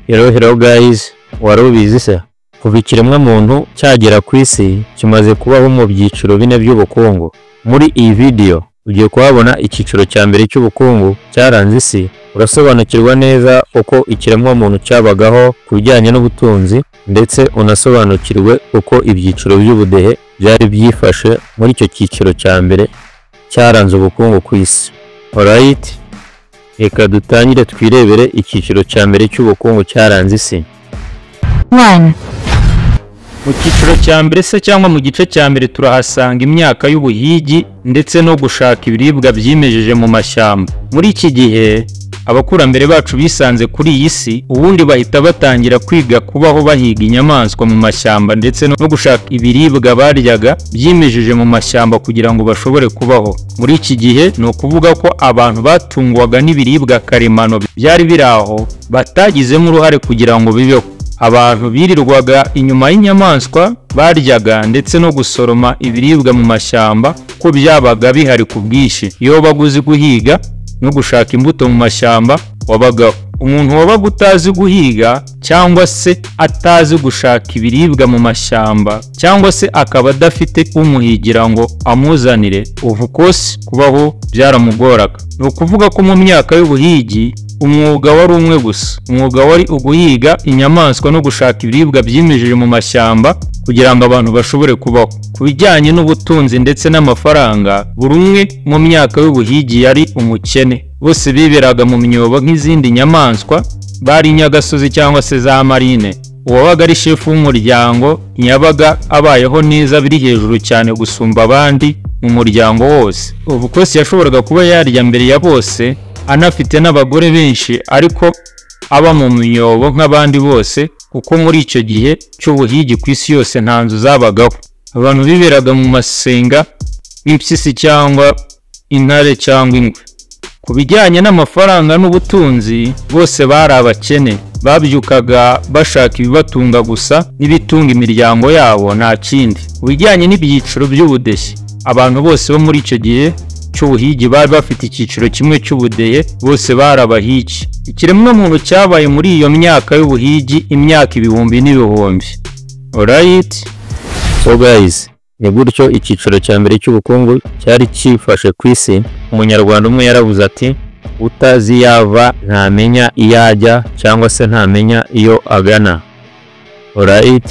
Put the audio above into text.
Hello guys, warubizi se? Kuva ikiremwamuntu cyagera ku isi kimaze kubaho mu byiciro bine by'ubukungu. Muri iyi video ugiye kuhabona icyiciro cya mbere cy'ubukungu cyaranze isi. Urasobanukirwa neza uko ikiremwamuntu cyabagaho ku bijyanye n'ubutunzi, ndetse unasobanukirwe uko ibyiciro by'ubudehe byari byifashe muri icyo cyiciro cya mbere cyaranze ubukungu ku isi. Alright, reka dutangire twirebere icyiciro cya mbere cy'ubukungu cyaranze isi. 1. Mu cyiciro cya mbere se cyangwa mu gice cya mbere turahasanga imyaka y'ubuhigi ndetse no gushaka ibiribwa byimejeje mu mashyamba. Muri iki gihe abakurambere bacu bisanze kuri iyi si, ubundi bahita batangira kwiga kubaho bahiga inyamaswa mu mashyamba ndetse no gushaka ibiribwa baryaga byimejeje mu mashyamba kugira ngo bashobore kubaho. Muri iki gihe ni ukuvuga ko abantu batungwaga n'ibiribwa karemano byari biraho batagizemo uruhare kugira ngo bibeho. Abantu birirwaga inyuma y'inyamaswa baryaga ndetse no gusoroma ibiribwa mu mashyamba ko byabaga bihari ku bwinshi. Iyo baguze guhiga no gushaka imbuto mu mashyamba wabagaho. Umuntu wabaga utazi guhiga cyangwa se atazi gushaka ibiribwa mu mashyamba cyangwa se akaba adafite umuhigira ngo amuzanire, of course kubaho byaramugoraga. Ni ukuvuga ko mu myaka y'ubuhigi umwuga wari umwe gusa. Umwuga wari uguhiga inyamaswa no gushaka ibiribwa byimejeje mu mashyamba kugira ngo abantu bashobore kubaho. Ku bijyanye n'ubutunzi ndetse n'amafaranga, buri umwe mu myaka y'ubuhigi yari umukene. Bose biberaga mu myobo nk'izindi nyamaswa, bari inyagasozi cyangwa se za marine. Uwabaga ari shefu w'umuryango yabaga abayeho neza biri hejuru cyane gusumba abandi mu muryango wose. Of course yashoboraga kuba yarya mbere ya bose, anafite n'abagore benshi, ariko aba mu myobo nk'abandi bose, kuko muri icyo gihe cy'ubuhigi ku isi yose nta nzu zabagaho. Abantu biberaga mu masenga nk'impyisi cyangwa intare cyangwa ingwe. Ku bijyanye n'amafaranga n'ubutunzi, bose bari abakene. Babyukaga bashaka ibibatunga gusa n'ibitunga imiryango yabo, nta kindi. Ku bijyanye n'ibyiciro by'ubudehe, abantu bose bo muri icyo gihe cy'ubuhigi bari bafite icyiciro kimwe cy'ubudehe, bose bari abahigi. Ikiremwamuntu cyabaye muri iyo myaka y'ubuhigi imyaka ibihumbi n'ibihumbi. Alright, so guys, ni gutyo icyiciro cya mbere cy'ubukungu cyari cyifashe ku isi. Umunyarwanda umwe yaravuze ati, utazi yava ntamenya iyo ajya cyangwa se ntamenya iyo agana. Alright,